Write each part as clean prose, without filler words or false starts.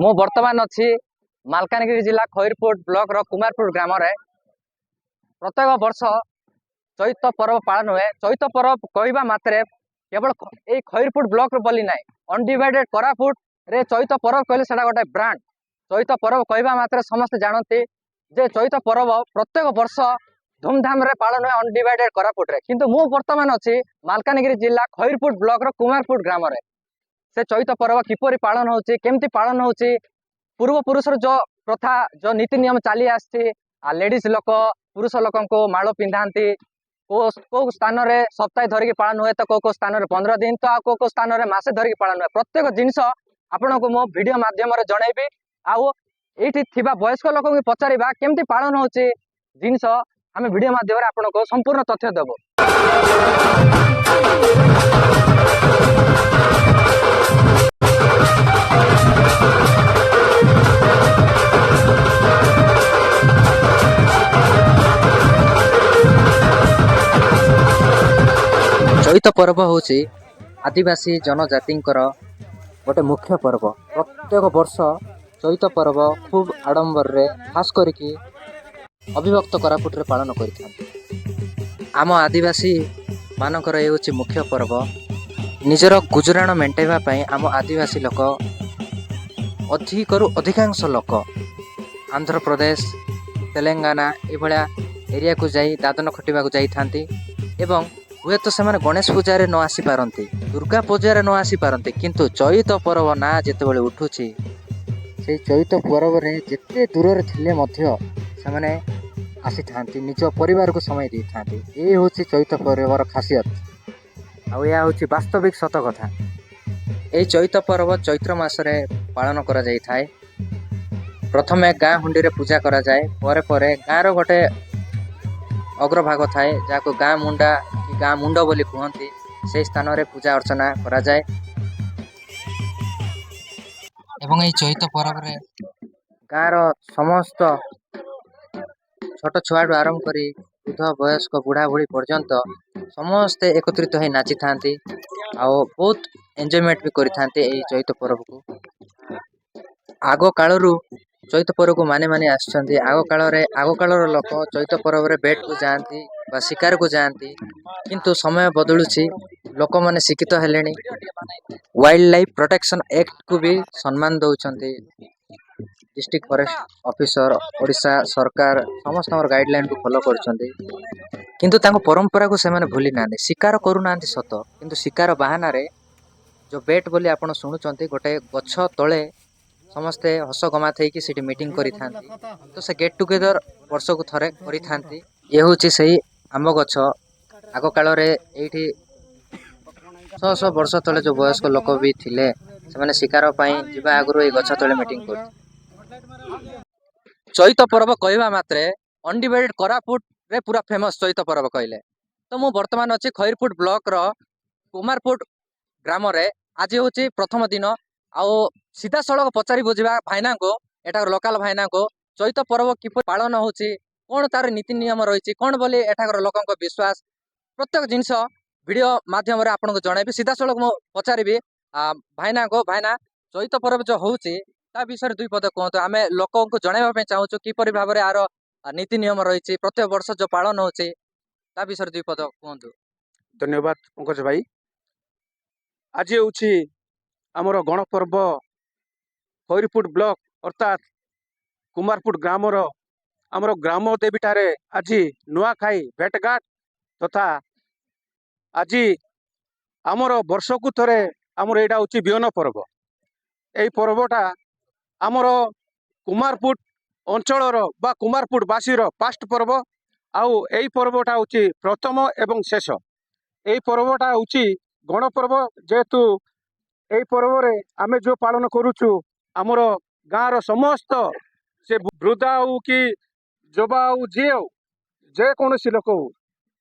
ମୁଁ ବର୍ତ୍ତମାନ ଅଛି ମାଲକାନଗିରି ଜିଲ୍ଲା ଖଇରପୁଟ ବ୍ଲକ କୁମାରପୁର ଗ୍ରାମରେ। ପ୍ରତ୍ୟେକ ବର୍ଷ ଚୈତ ପର୍ବ ପାଳନ ହୁଏ। ଚୈତ ପର୍ବ କହିବା ମାତ୍ରେ କେବଳ ଏଇ ଖଇରପୁଟ ବ୍ଲକ ବୋଲି ନାହିଁ, ଅନଡିଭାଇଡେड କୋରାପୁଟ ରେ ଚୈତ ପର୍ବ କହିଲେ ସେଟା ଗୋଟେ ବ୍ରାଣ୍ଡ। ଚୈତ ପର୍ବ କହିବା ମାତ୍ରେ ସମସ୍ତେ ଜାଣନ୍ତି ଯେ ଚୈତ ପର୍ବ ପ୍ରତ୍ୟେକ ବର୍ଷ ଧୁମଧାମ ରେ ପାଳନ ହୁଏ ଅନଡିଭାଇଡେड କୋରାପୁଟ ରେ। କିନ୍ତୁ ମୁଁ ବର୍ତ୍ତମାନ ଅଛି ମାଲକାନଗିରି ଜିଲ୍ଲା ଖଇରପୁଟ ବ୍ଲକ କୁମାରପୁଟ ଗ୍ରାମରେ। से चैत पर्व किपरि पालन होची केमती पालन होची पूर्व पुरुषर जो प्रथा जो नीति नियम चली आसी लेडीज लोक पुरुष लोक को माल पिंधाती को स्थान में सप्ताह धरिकी पालन हुए तो को स्थान में 15 दिन तो को स्थान में मासे धरिकी पालन हुए। प्रत्येक जिनस आपण को मो वीडियो माध्यम जनइबी आउ ये वयस्क लोक को पचारा केमती पालन होची जिनस आम वीडियो माध्यम आपण को संपूर्ण तथ्य देव। चैत पर्व हूँ आदिवासी जनजाति गोटे मुख्य पर्व। प्रत्येक वर्ष चैत पर्व खूब आडंबर रे खास करके अविभक्त कोरापुट रे पालन करिथांती। आम आदिवासी मानकर ये हूँ मुख्य पर्व। निजर गुजराण मेंटेवा पई आम आदिवासी लोक अधिकांश लोक आंध्र प्रदेश तेलंगाना ये एरिया को जाई दादन खटिबा को जाई थांती एवं हुए तो से गणेश पूजा न आसी पारती, दुर्गा पूजा न आसी पारती, किंतु चैत पर्व ना जितेबाला उठुची से चैत पर्व रे जिते दूर थिले मध्य से माने आसी थांती, निज परिवार को समय दी थांती। ये हूँ चैत पर्वर खासियत आ या हूँ वास्तविक सत कथा। ये चैत पर्व चैत्र मासरे पालन करा जाई थाए। प्रथमे गाँ हुंडी रे पूजा करा जाए, परे परे गाँ रो गोटे अग्रभाग थाए जहाँ गाँ मुंडा कि गाँ मुंड बोली कहती, से स्थान रे पूजा अर्चना करा जाए। एवं ये चैत पर्व रे गाँर समस्त छोट छुआठू आरंभ करी वृद्ध वयस्क बुढ़ा बुढ़ी पर्यंत समस्ते एकत्रित हो नाची थांती आउ बहुत एंजॉयमेंट भी करी थांती ये चैत पर्व को। आग कालरू चैत पर्व को माने माने आसुचंती। आग कालर लोक चैत पर्व रे बेट को जाती बा शिकार को जाती, किंतु समय बदलुची, लोक माने शिक्षित हेलेनी, वाइल्ड लाइफ प्रोटेक्शन एक्ट को भी सम्मान दौरान डिस्ट्रिक्ट फॉरेस्ट ऑफिसर ओडिशा सरकार समस्त गाइडलाइन को फॉलो करछंती। किंतु तांको परंपरा को से माने भूली नांदी, शिकार करू नांदी सत, किंतु शिकार बहाना रे जो बेट बोली आपण सुनुचंती गोटे गछ तळे समस्ते हस गमा थी सीटी मीटिंग करी थांती, तो से गेट टुगेदर वर्ष को थरे करी थांती। ये हूँ सही आंब गछ आग काल ये 100 वर्ष तले जो वयस्क लोक भी थिले से माने शिकार पाई जीवा आगु ये गछ तले मीटिंग कर। चैत पर्व कहवा मात्रे अनडिवाइडेड कोरापुट रे पूरा फेमस चैत पर्व कहले तो मु वर्तमान अच्छी खैरपुट ब्लॉक रो कुमारपुट ग्राम रे। आज हूँ प्रथम दिन आउ सीधा सड़क पचारि बुझा भाईना को एटा लोकल भाईना को चैत पर्व किपर पालन होची कौन तार नीति नियम रही कौन बोली एठाकर लोक विश्वास प्रत्येक जिनस वीडियो माध्यम आपन को जनइबी। सीधा सड़क मु पचारि भाईना को भाईना चैत पर्व जो होची ता विषय दुई पद कहतु आम लोक को जनइबा चाहूँ किपर भाव में आर नीति नियम रही प्रत्येक वर्ष जो पालन होची ता विषय दुई पद कहतु। धन्यवाद पंकज भाई। आज हूँ आमर गणपर्व खैरपुट ब्लॉक अर्थात कुमारपुट ग्रामर आमर ग्राम देवी ठारे आज नुआखाई भेटघाट तथा आज आमर वर्ष को थरे आमर एटा हूँ बिहन पर्व। यही पर्वटा आमर कुमारपुट अंचल बा कुमारपुट बासीर फास्ट पर्व आउ यही पर्वटा हूँ प्रथम एवं शेष। यही पर्वटा हूँ गणपर्व जेहेतु यही पर्व रे आमे जो पालन करुचु आमर गाँव समस्त से वृद्धा हो कि जबा हो जी हो जेकोसी लोक हो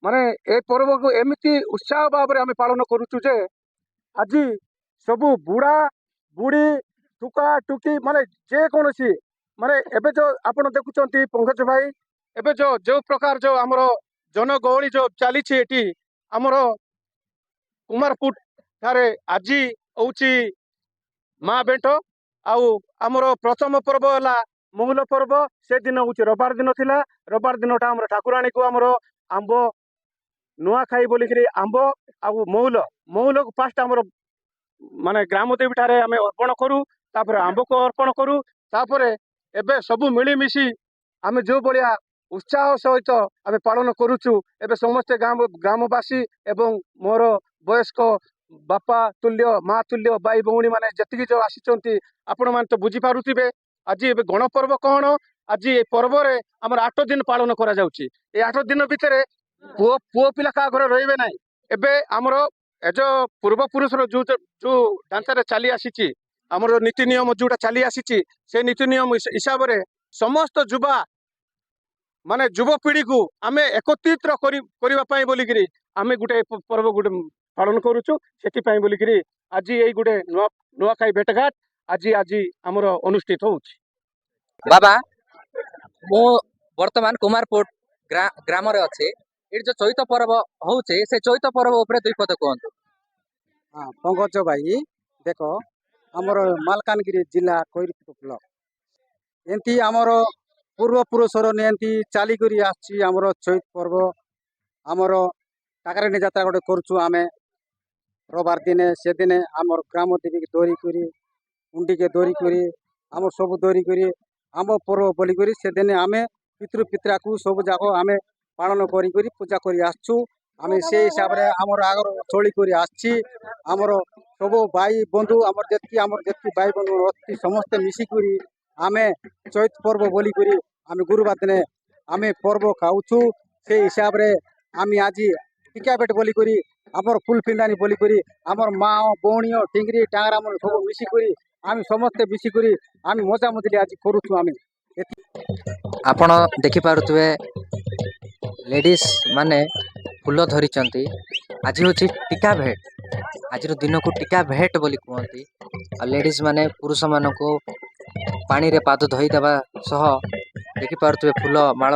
माने ए पर्व को एमती उत्साह भाव में आम पालन करुचु जे आज सबू बुढ़ा बुढ़ी टुका टुकी माने जेकोसी माने एबे जो आपण देखुचंती पंकज भाई एबे जो प्रकार जो आमर जनगहली जो चली एटी आमर कुमारपुट ठारे आज हूँ माँ बेंट ଆଉ ଆମର ପ୍ରଥମ ପର୍ବ ହେଲା ମହୁଲ ପର୍ବ। ସେ ଦିନ ହଉଛି ରବିବାର ଦିନ ଥିଲା। ରବିବାର ଦିନଟା ଆମର ଠାକୁରାଣୀକୁ ଆମର ଆମ୍ବ ନୂଆଖାଇ ବୋଲିକିରି ଆମ୍ବ ଆଉ ମହୁଲକୁ ଫାଷ୍ଟ ଆମର ମାନେ ଗ୍ରାମ ଦେବୀ ଠାରେ ଆମେ ଅର୍ପଣ କରୁ। ତାପରେ ଆମ୍ବକୁ ଅର୍ପଣ କରୁ। ତାପରେ ଏବେ ସବୁ ମିଳିମିଶି ଆମେ ଯୋଉ ଭଳିଆ ଉତ୍ସାହ ସହିତ ଆମେ ପାଳନ କରୁଛୁ, ଏବେ ସମସ୍ତେ ଗ୍ରାମବାସୀ ଏବଂ ମୋର ବୟସ୍କ ବାପା ତୁଲ୍ୟ ମା ତୁଲ୍ୟ ଭାଇ ଭଉଣୀ ମାନେ ଯେତିକି ଯୋଉ ଆସିଛନ୍ତି, ଆପଣ ମାନେ ତ ବୁଝିପାରୁଥିବେ। ଆଜି ଏବେ ଗଣପର୍ବ କଣ? ଆଜି ଏ ପର୍ବରେ ଆମର 8 ଦିନ ପାଳନ କରାଯାଉଛି। ଏ 8 ଦିନ ଭିତରେ ପୁଅ ପିଲା କାହା ଘରେ ରହିବେ ନାହିଁ। ଏବେ ଆମର ଏ ଯୋଉ ପୂର୍ବପୁରୁଷର ଯୋଉ ଢାଞ୍ଚାରେ ଚାଲି ଆସିଛି, ଆମର ନୀତି ନିୟମ ଯୋଉଟା ଚାଲି ଆସିଛି, ସେ ନୀତି ନିୟମ ହିସାବରେ ସମସ୍ତ ମାନେ ଯୁବପିଢିକୁ ଆମେ ଏକତ୍ରିତ କରିବା ପାଇଁ ବୋଲିକିରି ଆମେ ଗୋଟେ ପର୍ବ ଗୋଟେ ପାଳନ କରୁଛୁ। ସେଥିପାଇଁ ବୋଲିକିରି ଆଜି ଏଇ ଗୋଟେ ନୂଆଖାଇ ଭେଟଘାଟ ଆଜି ଆମର ଅନୁଷ୍ଠିତ ହଉଛି। ବାବା, ମୁଁ ବର୍ତ୍ତମାନ କୁମାରପୁଟ ଗ୍ରାମରେ ଅଛି। ଏଠି ଯୋଉ ଚୈତ ପର୍ବ ହଉଛି, ସେ ଚୈତ ପର୍ବ ଉପରେ ଦୁଇ ପଦ କୁହନ୍ତୁ। ହଁ ପଙ୍କଜ ଭାଇ, ଦେଖ ଆମର ମାଲକାନଗିରି ଜିଲ୍ଲା କୋଇରପୁଟ ବ୍ଲକ ଏମିତି ଆମର ପୂର୍ବପୁରୁଷର ଏମିତି ଚାଲିକରି ଆସିଛି। ଆମର ଚୈତ ପର୍ବ ଆମର ଟାକରାଣୀ ଯାତ୍ରା ଗୋଟେ କରୁଛୁ ଆମେ ରବିବାର ଦିନେ। ସେଦିନେ ଆମର ଗ୍ରାମ ଦେବୀକି ଧରିକରି ଉଣ୍ଡିକେ ଧରିକରି ଆମର ସବୁ ଧରିକରି ଆମ ପର୍ବ ବୋଲିକରି ସେଦିନେ ଆମେ ପିତୃ ସବୁ ଯାକ ଆମେ ପାଳନ କରିକରି ପୂଜା କରି ଆସିଛୁ। ଆମେ ସେ ହିସାବରେ ଆମର ଆଗର ଚଳି କରି ଆସିଛି। ଆମର ସବୁ ଭାଇ ବନ୍ଧୁ ଆମର ଯେତିକି ଭାଇ ବନ୍ଧୁ ଅତି ସମସ୍ତେ ମିଶିକରି ଆମେ ଚୈତ ପର୍ବ ବୋଲିକରି ଆମେ ଗୁରୁବାର ଦିନେ ଆମେ ପର୍ବ ଖାଉଛୁ। ସେଇ ହିସାବରେ ଆମେ ଆଜି ଟିକା ବେଟ ବୋଲିକରି ଆମର ଫୁଲଫିନ୍ଦାନୀ ବୋଲିକରି ଆମର ମା ଭଉଣୀ ଟିଙ୍ଗରି ଟାଙ୍ଗରା ମାନେ ସବୁ ମିଶିକରି ଆମେ ସମସ୍ତେ ମିଶିକରି ଆମେ ମଜା ମଜଲି ଆଜି କରୁଛୁ। ଆମେ ଆପଣ ଦେଖିପାରୁଥିବେ ଲେଡିସ୍ ମାନେ ଫୁଲ ଧରିଛନ୍ତି। ଆଜି ହଉଛି ଟିକା ଭେଟ। ଆଜିର ଦିନକୁ ଟିକା ଭେଟ ବୋଲି କୁହନ୍ତି। ଆଉ ଲେଡିସ୍ ମାନେ ପୁରୁଷ ମାନଙ୍କୁ ପାଣିରେ ପାଦ ଧୋଇଦେବା ସହ ଦେଖିପାରୁଥିବେ ଫୁଲ ମାଳ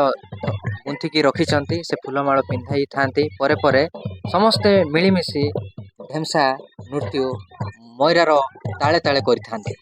ଗୁନ୍ଥିକି ରଖିଛନ୍ତି। ସେ ଫୁଲମାଳ ପିନ୍ଧାଇଥାନ୍ତି। ପରେ ପରେ ସମସ୍ତେ ମିଳିମିଶି ଢେମ୍ସା ନୃତ୍ୟ ମଇରାର ତାଳେ ତାଳେ କରିଥାନ୍ତି।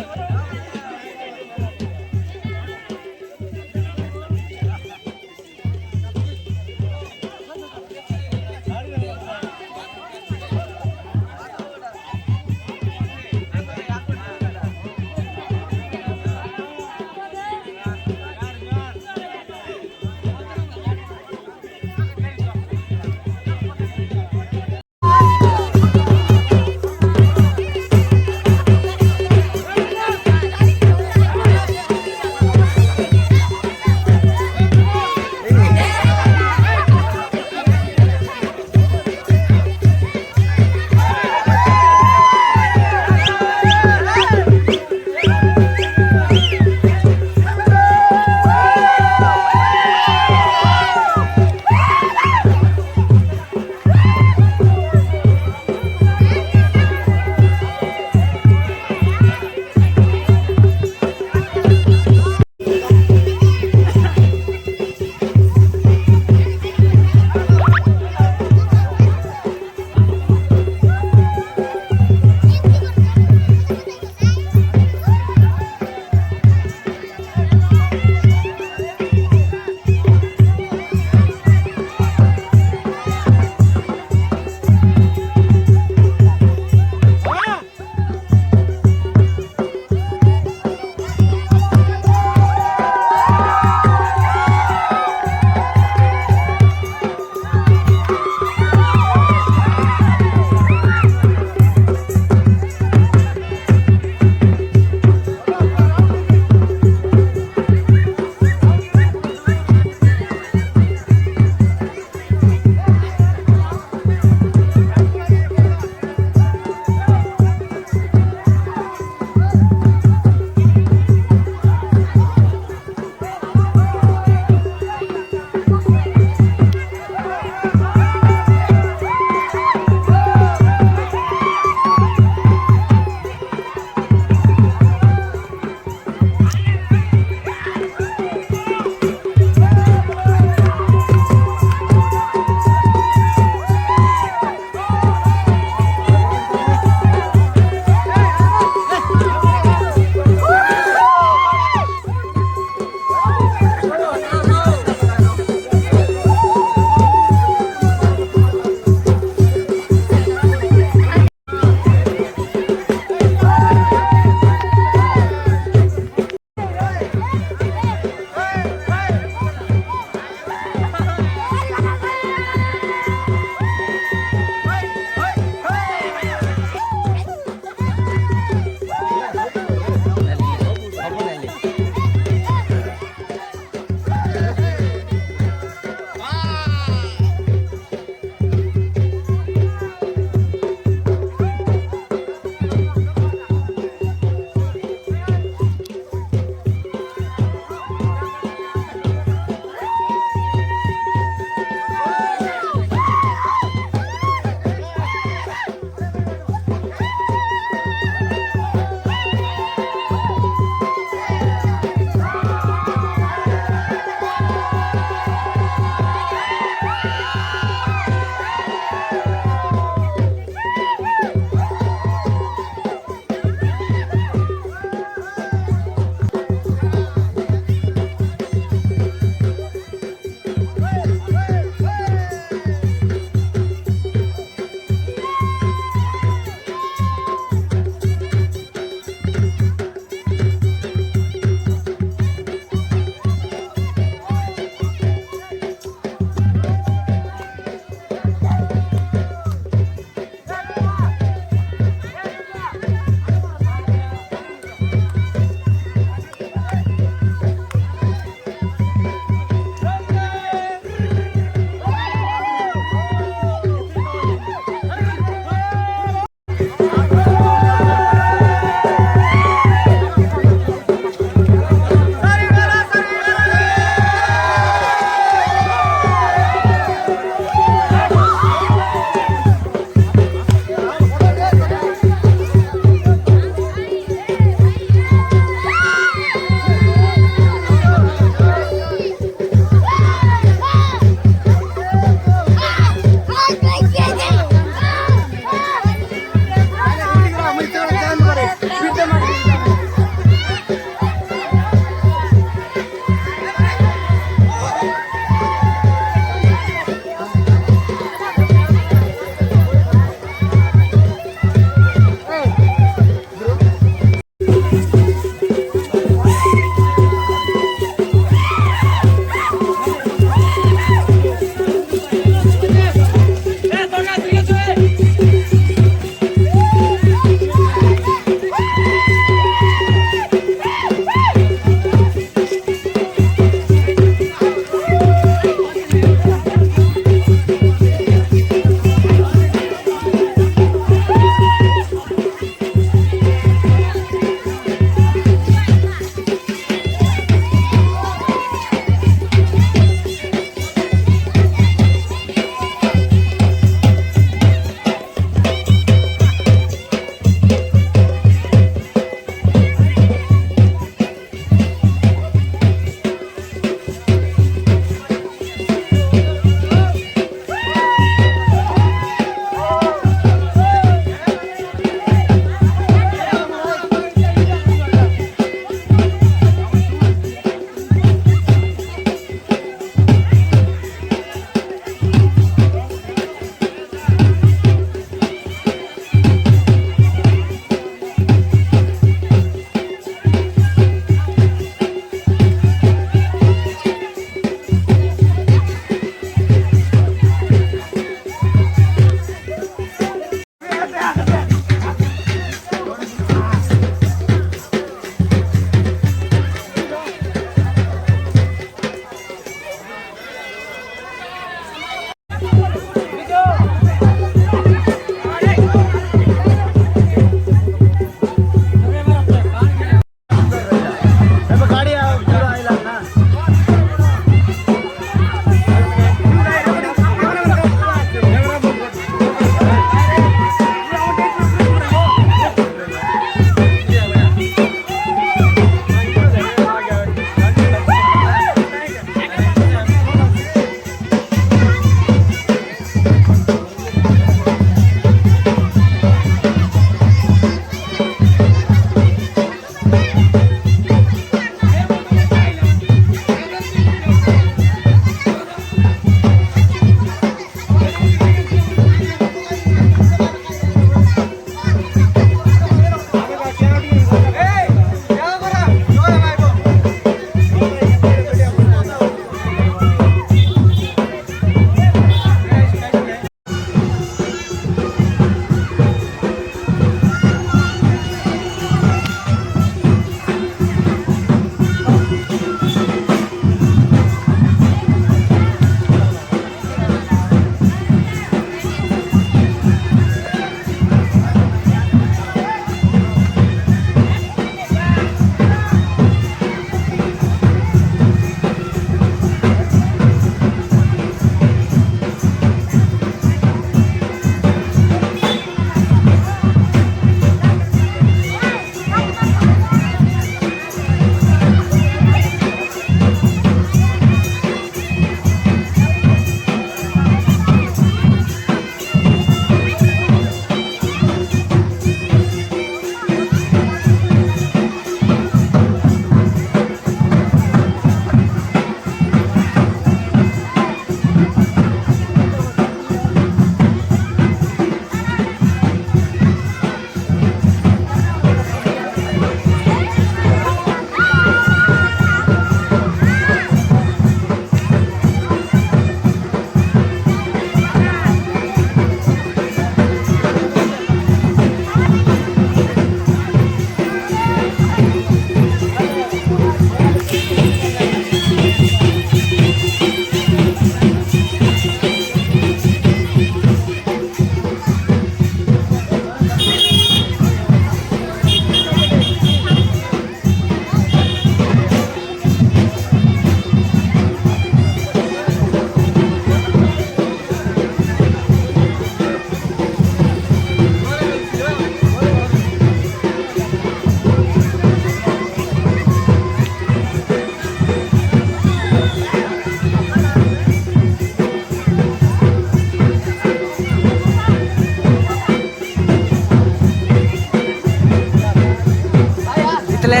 ଆସିଥିଲେ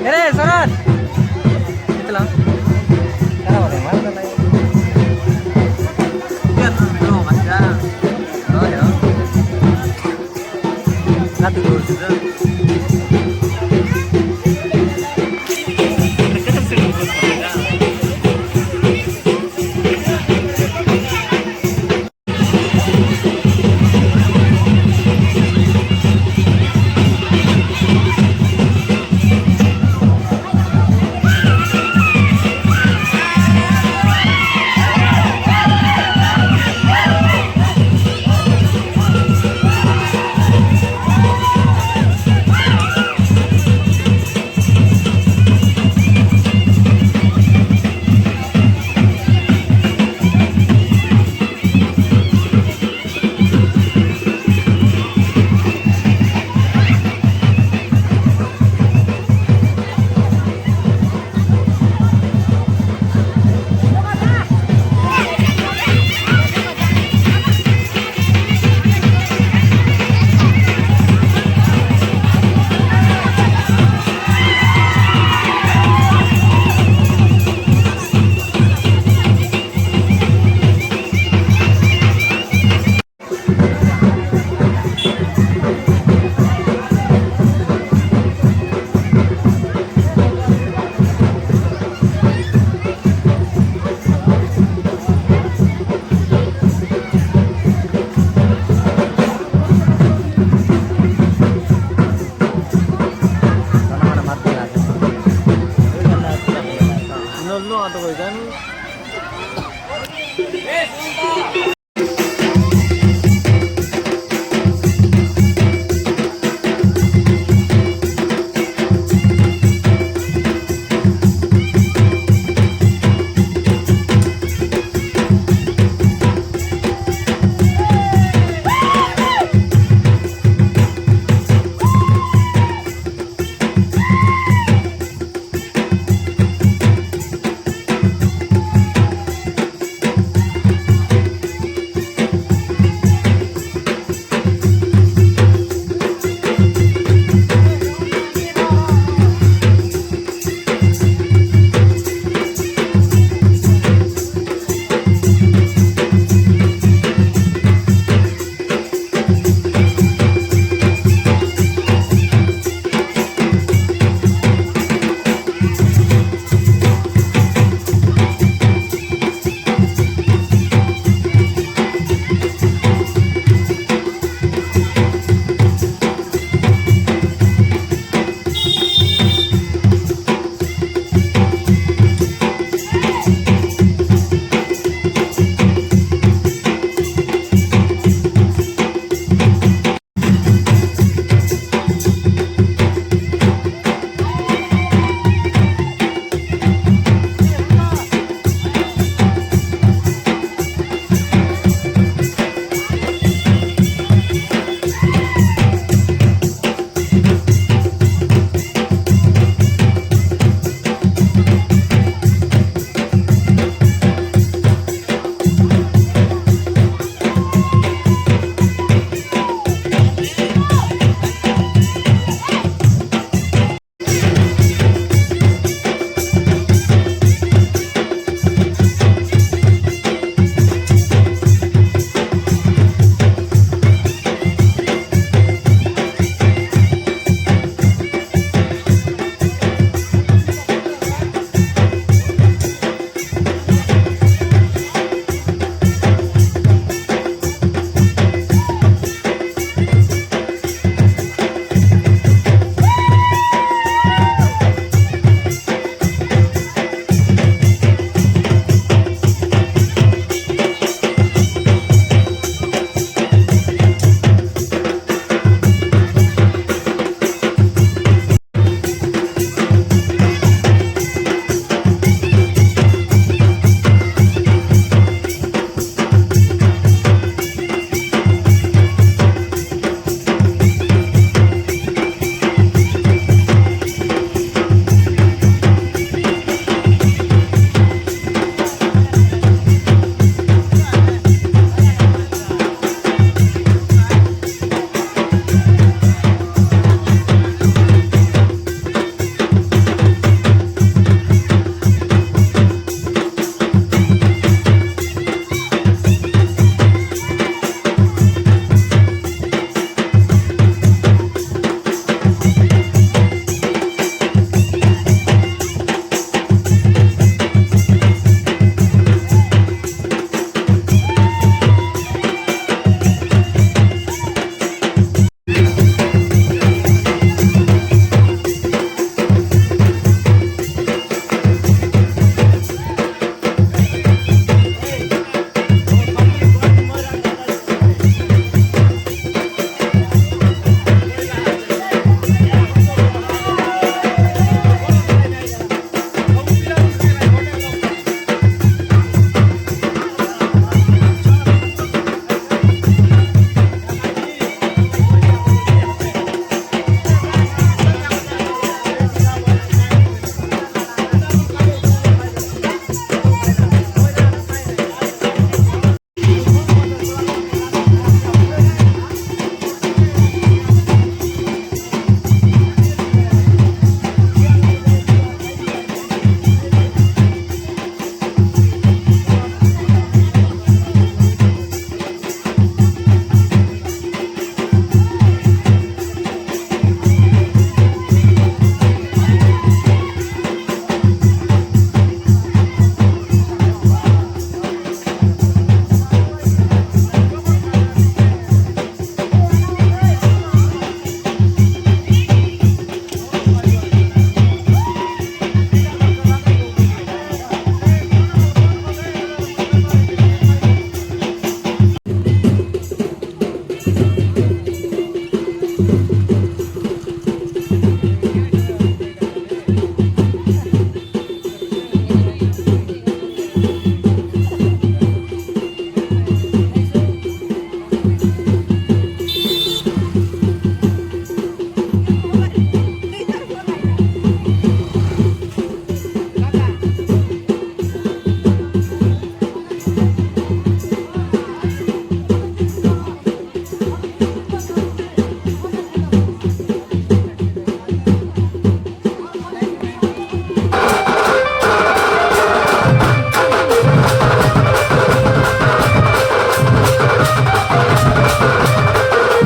ଏରେ ଶରତ କେତେଲା କାଣା ବୋଲେ ମାର ନା ଭିଡ଼ିଓ ମାଛା ରାତି କରୁଛୁ